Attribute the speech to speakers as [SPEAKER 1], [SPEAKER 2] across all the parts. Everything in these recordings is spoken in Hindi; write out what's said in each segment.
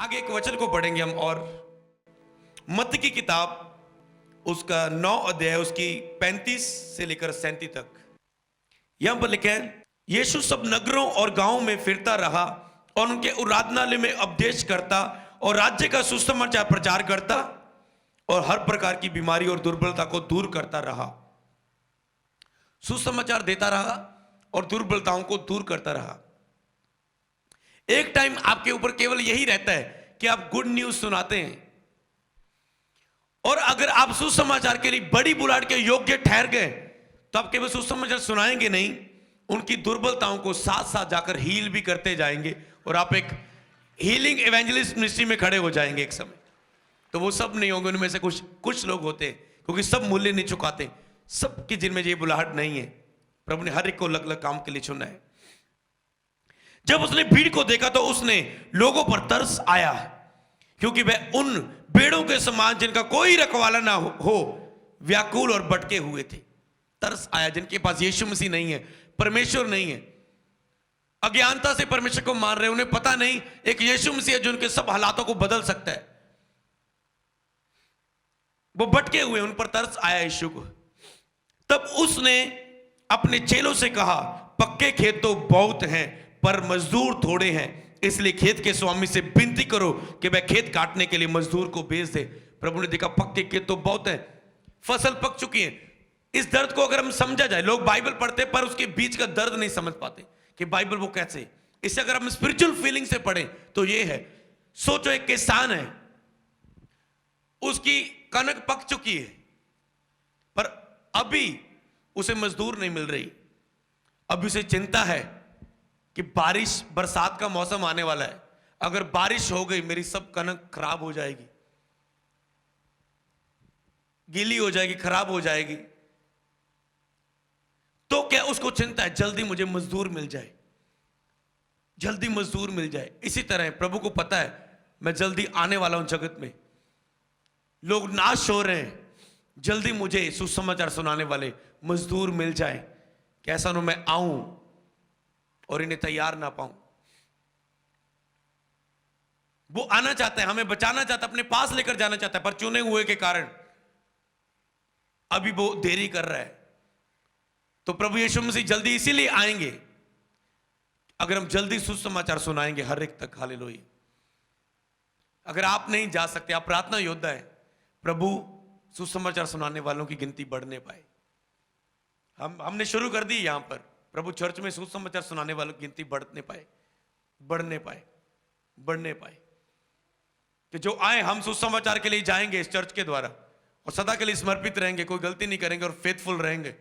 [SPEAKER 1] आगे एक वचन को पढ़ेंगे हम, और मत्ती की किताब उसका 9 अध्याय उसकी 35 से लेकर 37 तक। यहां पर लिखा है, यीशु सब नगरों और गांवों में फिरता रहा और उनके आराधनालय में उपदेश करता और राज्य का सुसमाचार प्रचार करता और हर प्रकार की बीमारी और दुर्बलता को दूर करता रहा। सुसमाचार देता रहा और दुर्बलताओं को दूर करता रहा। एक टाइम आपके ऊपर केवल यही रहता है कि आप गुड न्यूज सुनाते हैं, और अगर आप सुसमाचार के लिए बड़ी बुलाहट के योग्य ठहर गए तो आप केवल सुसमाचार सुनाएंगे नहीं, उनकी दुर्बलताओं को साथ साथ जाकर हील भी करते जाएंगे और आप एक हीलिंग एवेंजलिस्ट मिनिस्ट्री में खड़े हो जाएंगे एक समय। तो वो सब नहीं होंगे, उनमें से कुछ लोग होते हैं, क्योंकि सब मूल्य नहीं चुकाते, सबकी जिनमें ये बुलाहट नहीं है। प्रभु ने हर एक को अलग अलग काम के लिए चुना है। जब उसने भीड़ को देखा तो उसने लोगों पर तरस आया, क्योंकि वह उन भेड़ों के समान जिनका कोई रखवाला ना हो व्याकुल और भटके हुए थे। तरस आया जिनके पास यीशु मसीह नहीं है, परमेश्वर नहीं है, अज्ञानता से परमेश्वर को मान रहे, उन्हें पता नहीं एक यीशु मसीह है जो उनके सब हालातों को बदल सकता है। वो भटके हुए, उन पर तरस आया यीशु को। तब उसने अपने चेलों से कहा, पक्के खेत तो बहुत हैं पर मजदूर थोड़े हैं, इसलिए खेत के स्वामी से विनती करो कि वह खेत काटने के लिए मजदूर को भेज दे। प्रभु ने देखा पक्के खेत तो बहुत है, फसल पक चुकी है। इस दर्द को अगर हम समझा जाए, लोग बाइबल पढ़ते पर उसके बीच का दर्द नहीं समझ पाते कि बाइबल वो कैसे। इसे अगर हम स्पिरिचुअल फीलिंग से पढ़ें तो ये है, सोचो एक किसान है, उसकी कनक पक चुकी है पर अभी उसे मजदूर नहीं मिल रही। अभी उसे चिंता है कि बारिश, बरसात का मौसम आने वाला है, अगर बारिश हो गई मेरी सब कनक खराब हो जाएगी, गीली हो जाएगी, खराब हो जाएगी। तो क्या उसको चिंता है, जल्दी मुझे मजदूर मिल जाए, जल्दी मजदूर मिल जाए। इसी तरह प्रभु को पता है मैं जल्दी आने वाला हूं जगत में, लोग नाश हो रहे हैं, जल्दी मुझे सुसमाचार सुनाने वाले मजदूर मिल जाए, कैसा ना मैं आऊं और इन्हें तैयार ना पाऊं। वो आना चाहता है, हमें बचाना चाहता है, अपने पास लेकर जाना चाहता है, पर चुने हुए के कारण अभी वो देरी कर रहा है। तो प्रभु यीशु मसीह जल्दी इसीलिए आएंगे अगर हम जल्दी सुसमाचार सुनाएंगे हर एक तक। हालेलुया। अगर आप नहीं जा सकते, आप प्रार्थना योद्धा है, प्रभु सुसमाचार सुनाने वालों की गिनती बढ़ने पाए। हमने शुरू कर दी यहां पर, प्रभु चर्च में सुसमाचार सुनाने वालों की गिनती बढ़ने पाए, बढ़ने पाए, बढ़ने पाए। कि जो आए, हम सुसमाचार के लिए जाएंगे इस चर्च के द्वारा और सदा के लिए समर्पित रहेंगे, कोई गलती नहीं करेंगे और फेथफुल रहेंगे।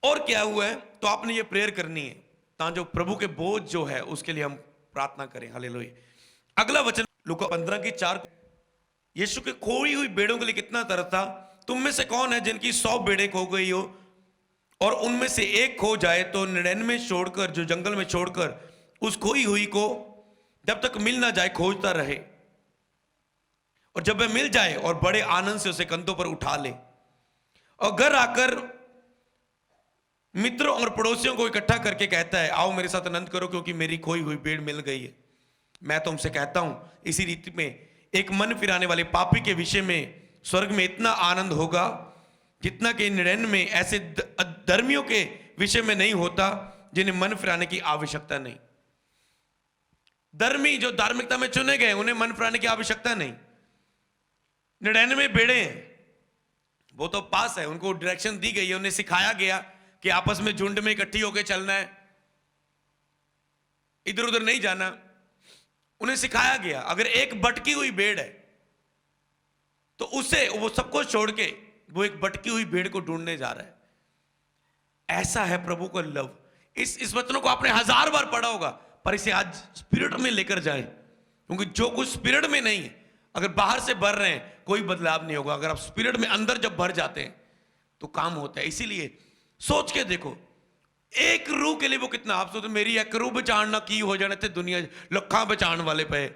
[SPEAKER 1] और क्या हुआ है, तो आपने ये प्रेयर करनी है ताकि जो प्रभु के बोझ जो है उसके लिए हम प्रार्थना करें। हालेलुया। अगला वचन लूका 15:4, यीशु के खोई हुई भेड़ों के लिए कितना तरस था। तुम में से कौन है जिनकी 100 भेड़ें खो गई हो और उनमें से एक खो जाए तो 99 छोड़कर, जो जंगल में छोड़कर, उस खोई हुई को जब तक मिल ना जाए खोजता रहे, और जब वह मिल जाए और बड़े आनंद से उसे कंधों पर उठा ले और घर आकर मित्रों और पड़ोसियों को इकट्ठा करके कहता है, आओ मेरे साथ आनंद करो क्योंकि मेरी खोई हुई भेड़ मिल गई है। मैं तुमसे कहता हूं, इसी रीति में एक मन फिराने वाले पापी के विषय में स्वर्ग में इतना आनंद होगा जितना कि 99 में ऐसे धर्मियों के विषय में नहीं होता जिन्हें मन फिराने की आवश्यकता नहीं। धर्मी जो धार्मिकता में चुने गए, उन्हें मन फिराने की आवश्यकता नहीं। 99 भेड़े हैं, वो तो पास है, उनको डायरेक्शन दी गई है, उन्हें सिखाया गया कि आपस में झुंड में इकट्ठी होकर चलना है, इधर उधर नहीं जाना, उन्हें सिखाया गया। अगर एक भटकी हुई भेड़ है तो उसे, वो सबको छोड़ के वो एक भटकी हुई भेड़ को ढूंढने जा रहा है। ऐसा है प्रभु का लव। इस वचनों को आपने 1000 बार पढ़ा होगा, पर इसे आज स्पिरिट में लेकर जाएं, क्योंकि जो कुछ स्पिरिट में नहीं है, अगर बाहर से भर रहे हैं कोई बदलाव नहीं होगा। अगर आप स्पिरिट में अंदर जब भर जाते हैं तो काम होता है। इसीलिए सोच के देखो, एक रूह के लिए वो कितना, आप सोचो मेरी एक रूह बचान ना की हो जाने थे दुनिया लखा बचाने वाले पे,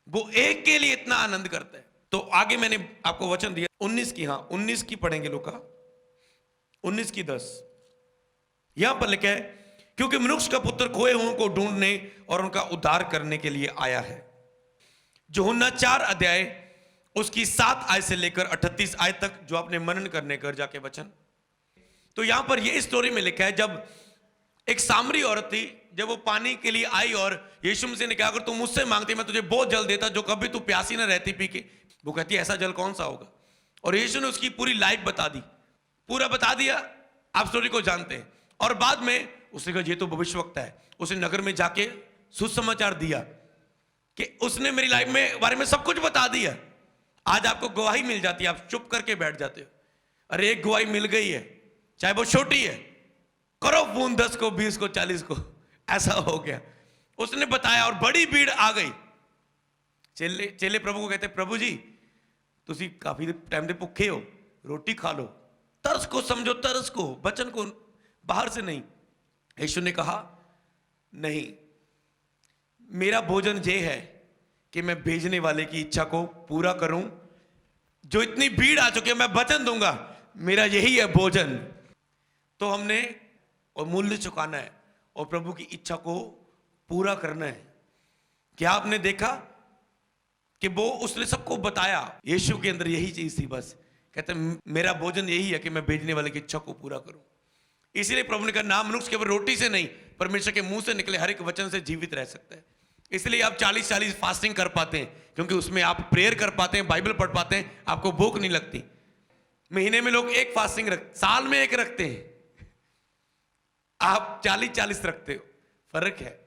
[SPEAKER 1] वो एक के लिए इतना आनंद करता है। तो आगे मैंने आपको वचन दिया 19 की, 19 की पढ़ेंगे लूका 19:10। यहां पर लिखा है, क्योंकि मनुष्य का पुत्र खोए हुओं को ढूंढने और उनका उद्धार करने के लिए आया है। यूहन्ना 4 अध्याय उसकी 7 आयत से लेकर 38 आयत तक, जो आपने मनन करने कर जाके वचन। तो यहां पर ये स्टोरी में लिखा है, जब एक सामरी औरत थी, जब वो पानी के लिए आई और यीशु मसीह ने कहा अगर तू मुझसे मांगती मैं तुझे बहुत जल देता जो कभी तू प्यासी ना रहती पी के। वो कहती ऐसा जल कौन सा होगा, और यीशु ने उसकी पूरी लाइफ बता दी, पूरा बता दिया। आप स्टोरी को जानते हैं। और बाद में उसने कहा ये तो भविष्यवक्ता है। उसने नगर में जाके सुसमाचार दिया कि उसने मेरी लाइफ में बारे में सब कुछ बता दिया। आज आपको गवाही मिल जाती है, आप चुप करके बैठ जाते हो। अरे एक गवाही मिल गई है, चाहे वो छोटी है, करो फोन 10 को 20 को 40 को, ऐसा हो गया। उसने बताया और बड़ी भीड़ आ गई। चेले प्रभु को कहते प्रभु जी तुसी काफी टाइम से भुखे हो, रोटी खा लो। तरस को समझो, तरस को, वचन को, बाहर से नहीं। यीशु ने कहा नहीं, मेरा भोजन ये है कि मैं भेजने वाले की इच्छा को पूरा करूं। जो इतनी भीड़ आ चुकी है, मैं वचन दूंगा, मेरा यही है भोजन। तो हमने और मूल्य चुकाना है और प्रभु की इच्छा को पूरा करना है। क्या आपने देखा कि वो उसने सबको बताया, यीशु के अंदर यही चीज थी। बस कहते मेरा भोजन यही है कि मैं भेजने वाले की इच्छा को पूरा करूं। इसीलिए प्रभु ने कहा ना मनुष्य केवल रोटी से नहीं, परमेश्वर के मुंह से निकले हर एक वचन से जीवित रह सकता है। इसलिए आप 40-40 फास्टिंग कर पाते हैं, क्योंकि उसमें आप प्रेयर कर पाते हैं, बाइबल पढ़ पाते हैं, आपको भूख नहीं लगती। महीने में लोग एक फास्टिंग साल में एक रखते हैं, आप 40-40 रखते हो, फर्क है।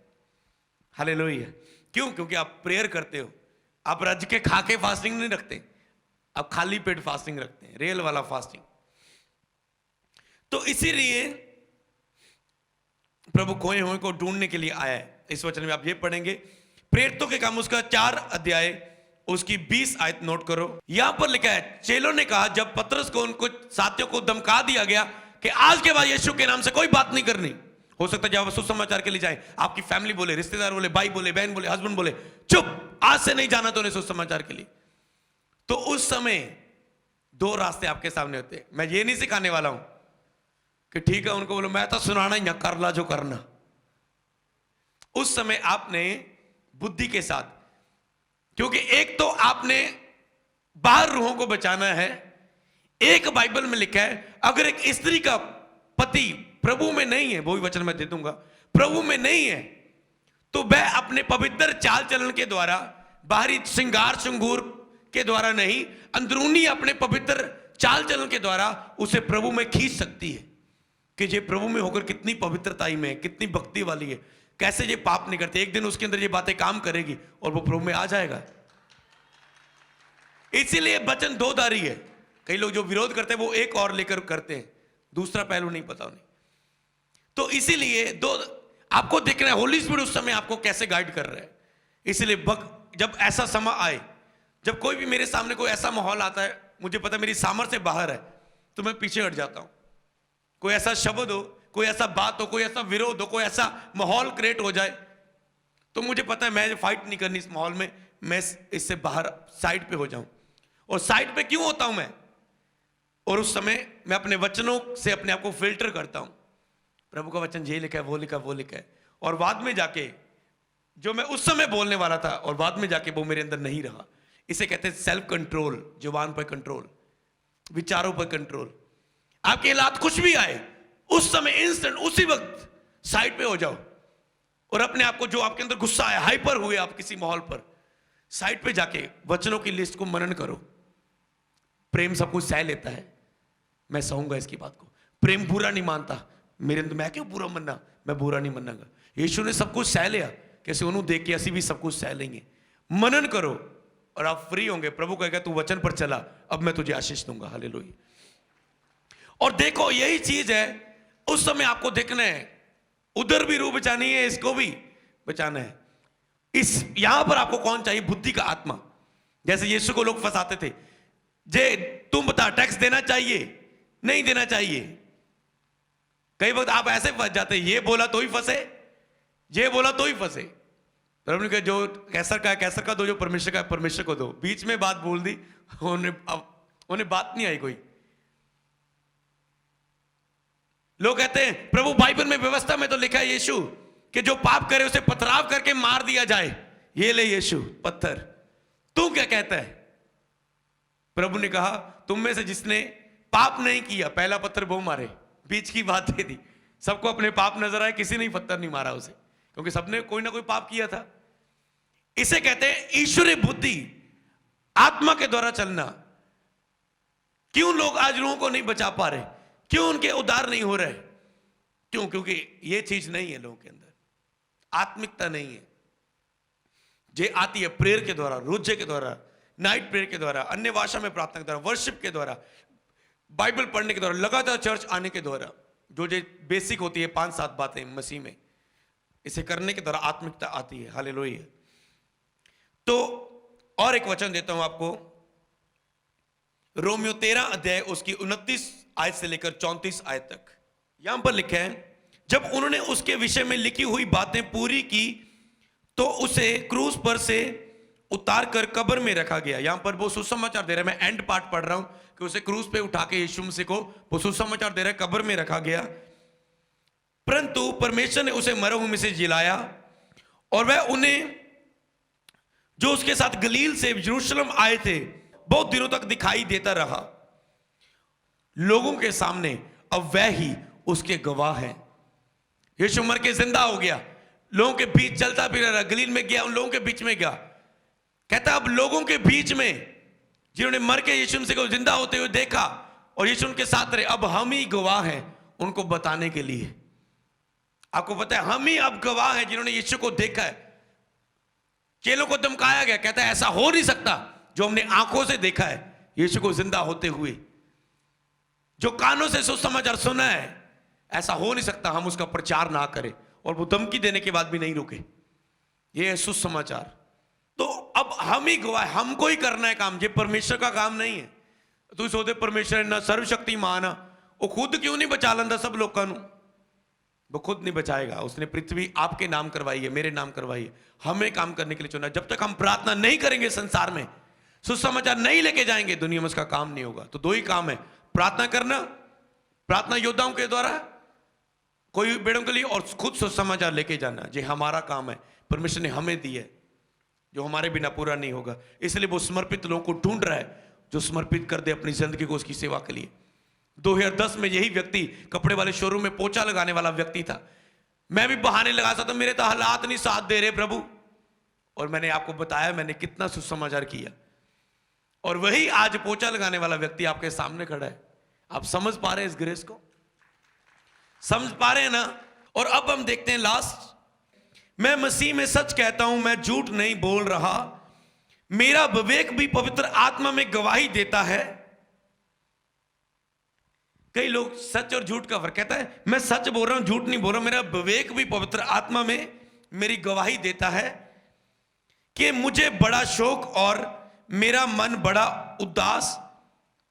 [SPEAKER 1] हालेलुया। क्यों? क्योंकि आप प्रेयर करते हो। आप रज के खा के फास्टिंग नहीं रखते, आप खाली पेट फास्टिंग रखते हैं, रियल वाला फास्टिंग। तो इसीलिए प्रभु खोए हुए को ढूंढने के लिए आया है। इस वचन में आप ये पढ़ेंगे, प्रेरितों के काम उसका 4 अध्याय उसकी 20 आयत नोट करो। यहां पर लिखा है चेलों ने कहा जब पतरस को उनको साथियों को धमका दिया गया कि आज के बाद यीशु के नाम से कोई बात नहीं करनी। हो सकता है जब सुसमाचार के लिए जाए, आपकी फैमिली बोले, रिश्तेदार बोले, भाई बोले, बहन बोले, हस्बैंड बोले, चुप, आज से नहीं जाना तो सुसमाचार के लिए। तो उस समय 2 रास्ते आपके सामने होते हैं। मैं ये नहीं सिखाने वाला हूं कि ठीक है उनको बोलो मैं तो सुनाना ही, कर ला जो करना। उस समय आपने बुद्धि के साथ, क्योंकि एक तो आपने बाहर रूहों को बचाना है। एक बाइबल में लिखा है अगर एक स्त्री का पति प्रभु में नहीं है, वो भी वचन मैं दे दूंगा, प्रभु में नहीं है, तो वह अपने पवित्र चाल चलन के द्वारा, बाहरी श्रृंगार श्रृंगूर के द्वारा नहीं, अंदरूनी अपने पवित्र चाल चलन के द्वारा उसे प्रभु में खींच सकती है कि ये प्रभु में होकर कितनी पवित्रताई में है, कितनी भक्ति वाली है, कैसे ये पाप नहीं करते। एक दिन उसके अंदर ये बातें काम करेगी और वो प्रभु में आ जाएगा। इसीलिए वचन 2 धारी है। कई लोग जो विरोध करते हैं वो एक और लेकर करते हैं, दूसरा पहलू नहीं पता उन्हें। तो इसीलिए 2 आपको देखना है होली स्पिरिट उस समय आपको कैसे गाइड कर रहा है। इसलिए जब ऐसा समय आए, जब कोई भी मेरे सामने कोई ऐसा माहौल आता है, मुझे पता है मेरी सामर्थ्य से बाहर है, तो मैं पीछे हट जाता हूं। कोई ऐसा शब्द हो, कोई ऐसा बात हो, कोई ऐसा विरोध हो, कोई ऐसा माहौल क्रिएट हो जाए, तो मुझे पता है मैं फाइट नहीं करनी इस माहौल में, मैं इससे बाहर साइड पे हो जाऊं। और साइड पे क्यों होता हूं मैं? और उस समय मैं अपने वचनों से अपने आप को फिल्टर करता हूं। प्रभु का वचन ये लिखा है, वो लिखा, वो लिखा है, और बाद में जाके जो मैं उस समय बोलने वाला था और बाद में जाके वो मेरे अंदर नहीं रहा। इसे कहते हैं सेल्फ कंट्रोल, जुबान पर कंट्रोल, विचारों पर कंट्रोल। आपके हालात कुछ भी आए, उस समय इंस्टेंट उसी वक्त साइड पे हो जाओ और अपने आप को, जो आपके अंदर गुस्सा आया, हाइपर हुए आप किसी माहौल पर, साइड पे जाके वचनों की लिस्ट को मनन करो। प्रेम सब कुछ सह लेता है, मैं सहूंगा इसकी बात को। प्रेम बुरा नहीं मानता, मेरे अंदर मैं क्यों बुरा मनना, मैं बुरा नहीं मनूंगा। यीशु ने सब कुछ सह लिया, कैसे उन्होंने देख के असी भी सब कुछ सह लेंगे। मनन करो और आप फ्री होंगे। प्रभु कहेगा तू वचन पर चला, अब मैं तुझे आशीष दूंगा। हालेलुया। और देखो यही चीज है, उस समय आपको देखना है, उधर भी रूह बचानी है, इसको भी बचाना है। इस यहां पर आपको कौन चाहिए? बुद्धि का आत्मा। जैसे यीशु को लोग फंसाते थे, जे तुम बता टैक्स देना चाहिए नहीं देना चाहिए। कई वक्त आप ऐसे फंस जाते, ये बोला तो ही फंसे, ये बोला तो ही फंसे। प्रभु ने कहा जो कैसर का है कैसर का दो, जो परमेश्वर का है परमेश्वर को दो। बीच में बात बोल दी, उन्हें बात नहीं आई कोई। लोग कहते हैं प्रभु बाइबल में व्यवस्था में तो लिखा है यीशु कि जो पाप करे उसे पथराव करके मार दिया जाए। ये ले यीशु पत्थर, तू क्या कहता है? प्रभु ने कहा तुम में से जिसने पाप नहीं किया पहला पत्थर वो मारे। बीच की बात ये थी, सबको अपने पाप नजर आए, किसी ने पत्थर नहीं मारा उसे, क्योंकि सबने कोई ना कोई पाप किया था। इसे कहते हैं ईश्वरीय बुद्धि, आत्मा के द्वारा चलना। क्यों लोग आज लोगों को नहीं बचा पा रहे? क्यों उनके उद्धार नहीं हो रहे? क्यों? क्योंकि ये चीज नहीं है लोगों के अंदर, आत्मिकता नहीं है। जे आती है प्रेयर के द्वारा, रोजे के द्वारा, नाइट प्रेयर के द्वारा, अन्य भाषा में प्रार्थना के द्वारा, वर्शिप के द्वारा, बाइबल पढ़ने के द्वारा, लगातार चर्च आने के द्वारा, जो बेसिक होती है 5-7 बातें मसीह में, इसे करने के द्वारा आत्मिकता आती है। हालेलुया। तो और एक वचन देता हूं आपको, रोमियो 13 अध्याय उसकी 29 आयत से लेकर 34 आयत तक। यहां पर लिखा है, जब उन्होंने उसके विषय में लिखी हुई बातें पूरी की तो उसे क्रूस पर से उतार कर कब्र में रखा गया। यहां पर वो सुसमाचार दे रहा है, मैं एंड पार्ट पढ़ रहा हूं कि उसे क्रूस पे उठा के यीशु मसीह को वो सुसमाचार दे रहा है, कब्र में रखा गया। परंतु परमेश्वर ने उसे मरे हुए में से जिलाया और वह उन्हें जो उसके साथ गलील से यरूशलेम आए थे बहुत दिनों तक दिखाई देता रहा लोगों के सामने। अब वह ही उसके गवाह है। यीशु मर के जिंदा हो गया, लोगों के बीच चलता फिर रहा, गलील में गया, उन लोगों के बीच में गया। कहता अब लोगों के बीच में जिन्होंने मर के यीशु मसीह को जिंदा होते हुए देखा और यीशु उनके साथ रहे, अब हम ही गवाह हैं उनको बताने के लिए। आपको पता है हम ही अब गवाह हैं जिन्होंने यीशु को देखा है। चेलों को धमकाया गया, कहता है ऐसा हो नहीं सकता जो हमने आंखों से देखा है यीशु को जिंदा होते हुए, जो कानों से सुसमाचार सुना है, ऐसा हो नहीं सकता हम उसका प्रचार ना करें। और वो धमकी देने के बाद भी नहीं रुके। ये है सुसमाचार। तो अब हम ही गवाह, हमको ही करना है काम, ये परमेश्वर का काम नहीं है। तू सोचे परमेश्वर ना सर्वशक्तिमान वो खुद क्यों नहीं बचा लेंदा सब लोगों को? वो खुद नहीं बचाएगा। उसने पृथ्वी आपके नाम करवाई है, मेरे नाम करवाई है, हमें काम करने के लिए चुना। जब तक हम प्रार्थना नहीं करेंगे संसार में, सुसमाचार नहीं लेके जाएंगे दुनिया में, उसका काम नहीं होगा। तो दो ही काम है, प्रार्थना करना, प्रार्थना योद्धाओं के द्वारा कोई बेड़ों के लिए, और खुद सुसमाचार लेके जाना। ये हमारा काम है, परमेश्वर ने हमें दी है, जो हमारे बिना पूरा नहीं होगा। इसलिए वो समर्पित लोगों को ढूंढ रहा है जो समर्पित कर दे अपनी जिंदगी को उसकी सेवा के लिए। 2010 में यही व्यक्ति कपड़े वाले शोरूम में पोछा लगाने वाला व्यक्ति था। मैं भी बहाने लगा सकता, मेरे तो हालात नहीं साथ दे रहे प्रभु, और मैंने आपको बताया मैंने कितना सुसमाचार किया। और वही आज पोछा लगाने वाला व्यक्ति आपके सामने खड़ा है। आप समझ पा रहे हैं इस ग्रेस को? समझ पा रहे हैं ना? और अब हम देखते हैं लास्ट, मैं मसीह में सच कहता हूं, मैं झूठ नहीं बोल रहा, मेरा विवेक भी पवित्र आत्मा में गवाही देता है। कई लोग सच और झूठ का फर्क, कहता है मैं सच बोल रहा हूं झूठ नहीं बोल रहा हूं, मेरा विवेक भी पवित्र आत्मा में मेरी गवाही देता है कि मुझे बड़ा शोक और मेरा मन बड़ा उदास,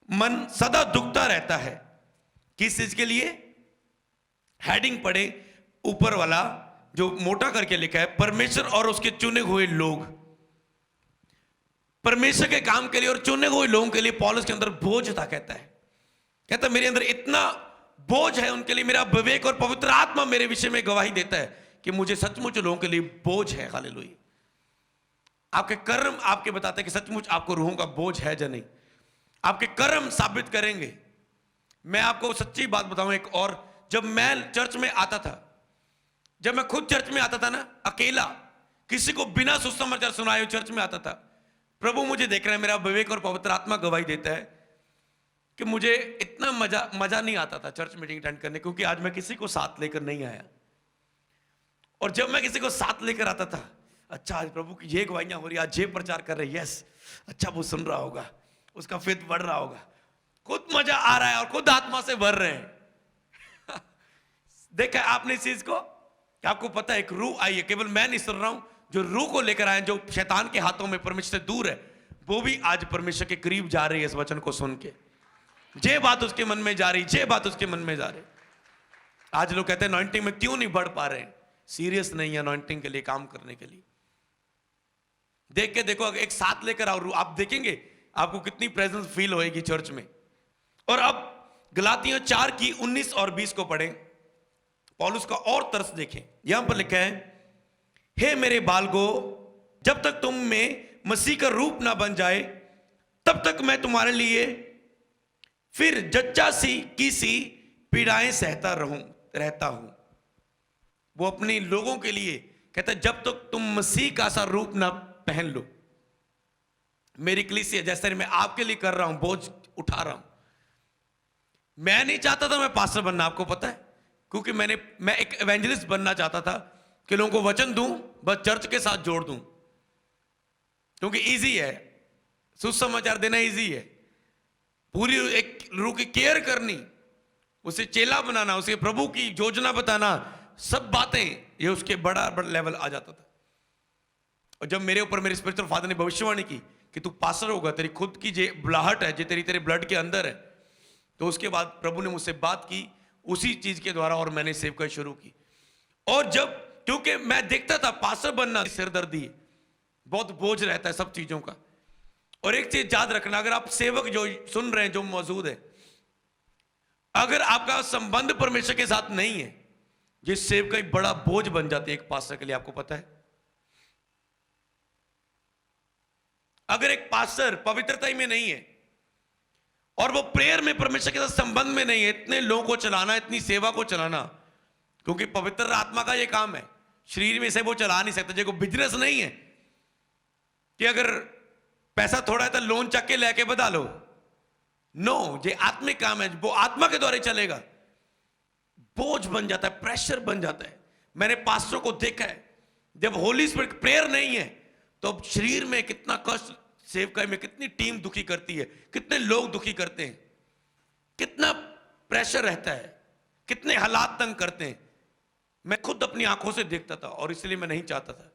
[SPEAKER 1] मन सदा दुखता रहता है। किस चीज के लिए? हेडिंग पढ़े ऊपर वाला जो मोटा करके लिखा है, परमेश्वर और उसके चुने हुए लोग। परमेश्वर के काम के लिए और चुने हुए लोगों के लिए पौलुस के अंदर बोझ था। कहता मेरे अंदर इतना बोझ है उनके लिए, मेरा विवेक और पवित्र आत्मा मेरे विषय में गवाही देता है कि मुझे सचमुच लोगों के लिए बोझ है। हालेलुया। आपके कर्म आपके बताते हैं कि सचमुच आपको रूहों का बोझ है या नहीं। आपके कर्म साबित करेंगे। मैं आपको सच्ची बात बताऊं एक और, जब मैं चर्च में आता था, जब मैं खुद चर्च में आता था ना, अकेला, किसी को बिना सुसमाचार सुनाए चर्च में आता था, प्रभु मुझे देख रहा है, मेरा विवेक और पवित्र आत्मा गवाही देता है कि मुझे इतना मजा नहीं आता था चर्च मीटिंग अटेंड करने, क्योंकि आज मैं किसी को साथ लेकर नहीं आया। और जब मैं किसी को साथ लेकर आता था, अच्छा आज प्रभु की ये गवाहियां हो रही, आज ये प्रचार कर रहे, यस, अच्छा वो सुन रहा होगा, उसका फेथ बढ़ रहा होगा, खुद मजा आ रहा है और खुद आत्मा से भर रहे हैं। देखा आपने इस चीज को? आपको पता है एक रूह आई है, केवल मैं नहीं सुन रहा हूं, जो रूह को लेकर आए, जो शैतान के हाथों में परमेश्वर से दूर है, वो भी आज परमेश्वर के करीब जा रही है इस वचन को सुन के। जे बात उसके मन में जा रही, जे बात उसके मन में जा रही। आज लोग कहते हैं अनॉइंटिंग में क्यों नहीं बढ़ पा रहे हैं? सीरियस नहीं है अनॉइंटिंग के लिए, काम करने के लिए। देख के देखो, एक साथ लेकर आओ, आप देखेंगे आपको कितनी प्रेजेंस फील होएगी चर्च में। और अब गलातियों 4 की 19 और 20 को पढ़ें, पौलुस का और तरस देखें। यहां पर लिखा है, हे मेरे बालको, जब तक तुम में मसीह का रूप ना बन जाए तब तक मैं तुम्हारे लिए फिर जच्चा सी की सी पीड़ाएं सहता रहता हूं। वो अपने लोगों के लिए कहता है, जब तक तुम मसीह का सा रूप ना पहन लो। मेरी कलीसिया जैसे मैं आपके लिए कर रहा हूं, बोझ उठा रहा हूं। मैं नहीं चाहता था मैं पास्टर बनना, आपको पता है, क्योंकि मैं एक एवेंजलिस्ट बनना चाहता था कि लोगों को वचन दूं, बस चर्च के साथ जोड़ दूं, क्योंकि इजी है, सुसमाचार देना इजी है। पूरी एक रूह की केयर करनी, उसे चेला बनाना, उसे प्रभु की योजना बताना, सब बातें ये उसके बड़ा लेवल आ जाता था। और जब मेरे ऊपर मेरे स्पिरिचुअल फादर ने भविष्यवाणी की कि तू पास्टर होगा, तेरी खुद की जो बुलाहट है, जो तेरे ब्लड के अंदर है, तो उसके बाद प्रभु ने मुझसे बात की उसी चीज के द्वारा, और मैंने सेवकाई शुरू की। और जब, क्योंकि मैं देखता था पास्टर बनना सिरदर्दी है, बहुत बोझ रहता है सब चीजों का। और एक चीज याद रखना, अगर आप सेवक जो सुन रहे हैं, जो मौजूद है, अगर आपका संबंध परमेश्वर के साथ नहीं है, ये सेवकाई बड़ा बोझ बन जाती है एक पास्टर के लिए, आपको पता है। अगर एक पास्टर पवित्रता ही में नहीं है और वो प्रेयर में परमेश्वर के साथ संबंध में नहीं है, इतने लोगों को चलाना, इतनी सेवा को चलाना, क्योंकि पवित्र आत्मा का ये काम है, शरीर में से वो चला नहीं सकता। जो बिजनेस नहीं है कि अगर पैसा थोड़ा है तो लोन चक के लेके बता लो, नो, ये आत्मिक काम है, वो आत्मा के द्वारा चलेगा। बोझ बन जाता है, प्रेशर बन जाता है। मैंने पास्टरों को देखा है, जब होली स्पिरिट प्रेयर नहीं है तो अब शरीर में कितना कष्ट, सेवकाई में कितनी टीम दुखी करती है, कितने लोग दुखी करते हैं, कितना प्रेशर रहता है, कितने हालात तंग करते हैं। मैं खुद अपनी आंखों से देखता था, और इसलिए मैं नहीं चाहता था,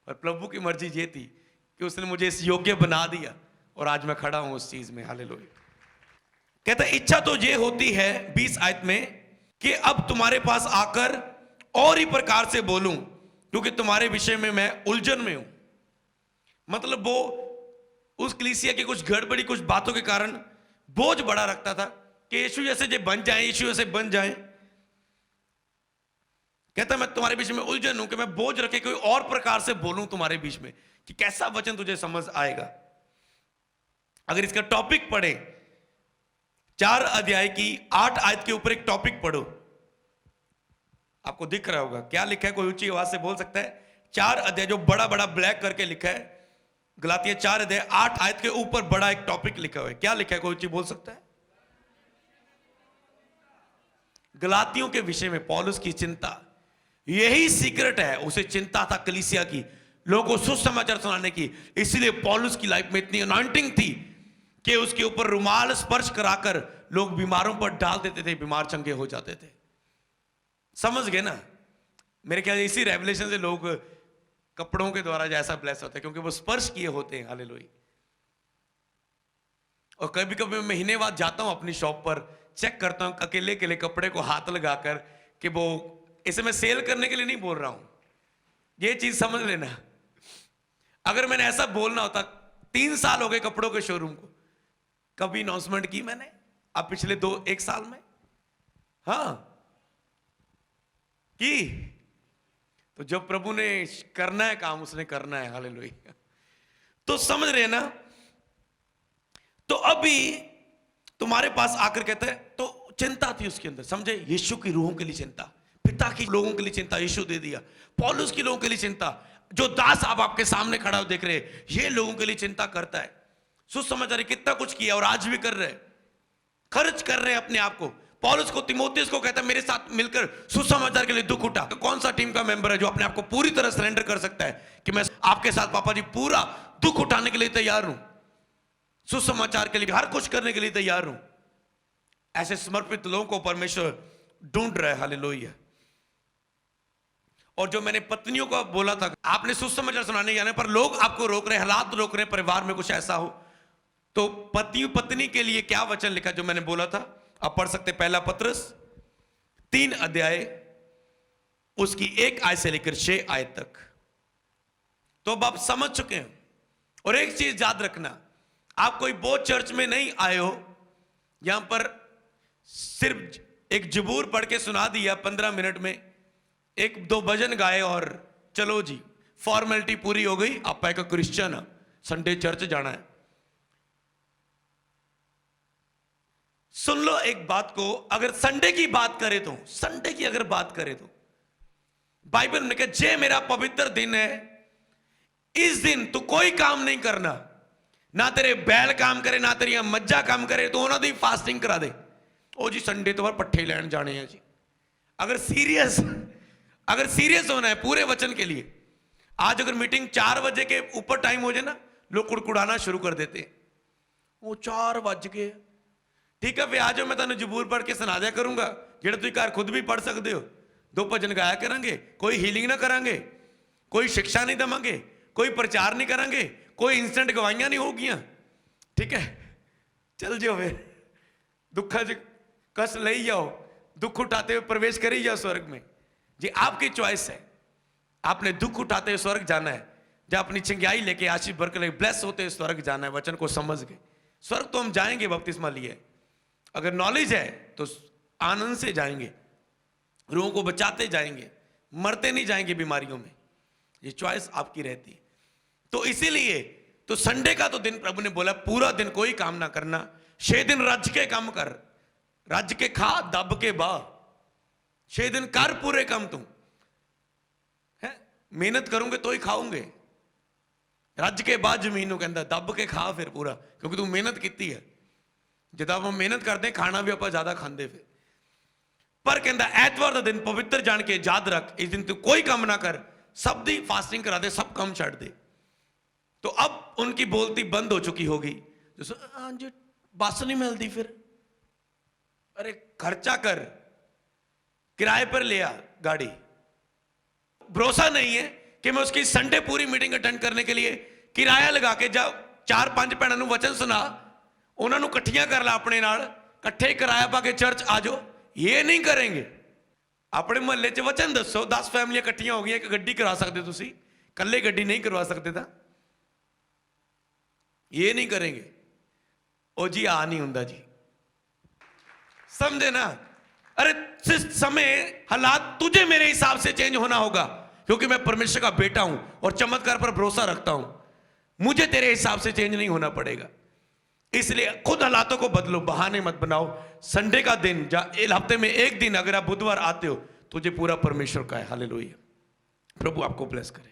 [SPEAKER 1] पर प्रभु की मर्जी ये थी कि उसने मुझे इस योग्य बना दिया, और आज मैं खड़ा हूं उस चीज में। हालेलुया। कहता है, इच्छा तो ये होती है 20 आयत में कि अब तुम्हारे पास आकर और ही प्रकार से बोलूं, क्योंकि तुम्हारे विषय में मैं उलझन में हूं। मतलब वो उस कलीसिया की कुछ गड़बड़ी, कुछ बातों के कारण बोझ बड़ा रखता था कि यीशु जैसे जो बन जाए, यीशु जैसे बन जाए। कहता मैं तुम्हारे बीच में उलझन हूं कि मैं बोझ रखे कोई और प्रकार से बोलूं तुम्हारे बीच में, कि कैसा वचन तुझे समझ आएगा। अगर इसका टॉपिक पढ़े, 4 अध्याय की 8 आयत के ऊपर एक टॉपिक पढ़ो, आपको दिख रहा होगा क्या लिखा है, कोई ऊंची आवाज से बोल सकता है? 4 अध्याय, जो बड़ा बड़ा ब्लैक करके लिखा है, गलातिया 4 अध्याय 8 आयत के ऊपर बड़ा एक टॉपिक लिखा हुआ है। क्या लिखा है, कोई ऊंची बोल सकता है? गलातियों के विषय में पौलुस की चिंता, यही सीक्रेट है, उसे चिंता था कलीसिया की, लोगों को सुसमाचार सुनाने की। इसलिए पौलुस की लाइफ में इतनी अनॉइंटिंग थी कि उसके ऊपर रुमाल स्पर्श कराकर लोग बीमारों पर डाल देते थे, बीमार चंगे हो जाते थे। समझ गए ना? मेरे ख्याल इसी रेवलेशन से लोग कपड़ों के द्वारा जैसा ब्लेस होता है, क्योंकि वो स्पर्श किए होते हैं। हालेलुया। और कभी कभी मैं महीने बाद जाता हूं अपनी शॉप पर, चेक करता हूं अकेले अकेले कपड़े को हाथ लगाकर, कि वो, इसे मैं सेल करने के लिए नहीं बोल रहा हूं, ये चीज समझ लेना। अगर मैंने ऐसा बोलना होता, 3 साल हो गए कपड़ों के शोरूम को, कभी अनाउंसमेंट की मैंने अब पिछले 1 साल में? हाँ की। तो जब प्रभु ने करना है काम, उसने करना है। हालेलुया। तो समझ रहे ना? तो अभी तुम्हारे पास आकर कहते हैं, तो चिंता थी उसके अंदर, समझे? यीशु की रूहों के लिए चिंता, पिता की लोगों के लिए चिंता, यीशु दे दिया। पौलुस की लोगों के लिए चिंता, जो दास आप आपके सामने खड़ा हो देख रहे हैं, ये लोगों के लिए चिंता करता है। सुसमाचार कितना कुछ किया और आज भी कर रहे हैं, खर्च कर रहे हैं अपने आप को। पौलुस को, तिमोथियस को कहता है मेरे साथ मिलकर सुसमाचार के लिए दुख उठा। तो कौन सा टीम का मेंबर है जो अपने आप को पूरी तरह सरेंडर कर सकता है कि मैं आपके साथ पापा जी पूरा दुख उठाने के लिए तैयार हूं, सुसमाचार के लिए हर कुछ करने के लिए तैयार हूं? ऐसे समर्पित लोगों को परमेश्वर ढूंढ रहा है। हालेलुया। और जो मैंने पत्नियों को बोला था, आपने सुसमाचार सुनाने जाने पर लोग आपको रोक रहे, हालात रोक रहे, परिवार में कुछ ऐसा हो, तो पति पत्नी के लिए क्या वचन लिखा जो मैंने बोला था, आप पढ़ सकते। पहला पत्रस 3 अध्याय उसकी 1 आयत से लेकर 6 आयत तक। तो अब आप समझ चुके हैं। और एक चीज याद रखना, आप कोई बहुत चर्च में नहीं आए हो, यहां पर सिर्फ एक जबूर पढ़ के सुना दिया 15 मिनट में, एक दो भजन गाए और चलो जी फॉर्मेलिटी पूरी हो गई, आप एक क्रिश्चियन संडे चर्च जाना है। सुन लो एक बात को, अगर संडे की बात करें तो, संडे की अगर बात करें तो बाइबल में कहा जे मेरा पवित्र दिन है, इस दिन तू कोई काम नहीं करना, ना तेरे बैल काम करे ना तेरी मज्जा काम करे, तो उन्होंने दी फास्टिंग करा दे। ओ जी संडे तो पट्ठे लैन जाने हैं जी। अगर सीरियस होना है पूरे वचन के लिए, आज अगर मीटिंग 4 बजे के ऊपर टाइम हो जाए ना, लोग कुड़कुड़ाना शुरू कर देते हैं, वो 4 बज गए, ठीक है फिर आ जाओ मैं तेन जबूर पढ़ के सुना दिया करूंगा, जेड़ा तुम घर खुद भी पढ़ सकते हो। 2 भजन गाया करांगे, कोई हीलिंग ना करांगे, कोई शिक्षा नहीं देवांगे, कोई प्रचार नहीं करांगे, कोई इंस्टेंट गवाइयां नहीं होगियां, ठीक है चल जाओ फिर दुखा च कष्ट ले जाओ, दुख उठाते हुए प्रवेश कर ही जाओ स्वर्ग में। जी आपकी चॉइस है, आपने दुख उठाते हुए स्वर्ग जाना है, जब अपनी चिंगाई लेके आशीष भर के ब्लेस होते हुए स्वर्ग जाना है। वचन को समझ के स्वर्ग तो हम जाएंगे बपतिस्मा लिए, अगर नॉलेज है तो आनंद से जाएंगे, रूहों को बचाते जाएंगे, मरते नहीं जाएंगे बीमारियों में। ये चॉइस आपकी रहती है। तो इसीलिए तो संडे का तो दिन प्रभु ने बोला पूरा दिन कोई काम ना करना, 6 दिन रज के काम कर, रज के खा दब के बा, 6 दिन कर पूरे काम तुम है, मेहनत करोगे तो ही खाओगे, रज के बाद जमीन कहता दब के खा फिर पूरा, क्योंकि तू मेहनत की है। जिदा हम मेहनत करते हैं खाना भी आप ज्यादा खाते फिर, पर कहता ऐतवार का दिन पवित्र जान के याद रख, इस दिन तू कोई काम ना कर, सब दी फास्टिंग करा दे, सब काम छड़ दे। तो अब उनकी बोलती बंद हो चुकी होगी, जो बस नहीं मिलती फिर, अरे खर्चा कर, किराए पर लिया गाड़ी, भरोसा नहीं है कि मैं उसकी संडे पूरी मीटिंग अटेंड करने के लिए किराया लगा के जा 4-5 भैनों वचन सुना, उन्होंने कट्ठियां कर ला अपने नाल, कट्ठे किराया पा के चर्च आ जाओ, ये नहीं करेंगे। अपने मोहल्ले च वचन दसो, 10 फैमिलियां कट्ठियां हो गई, एक गड्डी करा सकते तुसी, कल्ले गड्डी नहीं करवा सकते था, ये नहीं करेंगे। ओ जी आ नहीं हुंदा जी, समझे ना। अरे समय हालात तुझे मेरे हिसाब से चेंज होना होगा, क्योंकि मैं परमेश्वर का बेटा हूं और चमत्कार पर भरोसा रखता हूं, मुझे तेरे हिसाब से चेंज नहीं होना पड़ेगा। इसलिए खुद हालातों को बदलो, बहाने मत बनाओ। संडे का दिन हफ्ते में एक दिन अगर आप बुधवार आते हो, तुझे पूरा परमेश्वर का है। हालेलुया। प्रभु आपको ब्लेस करे।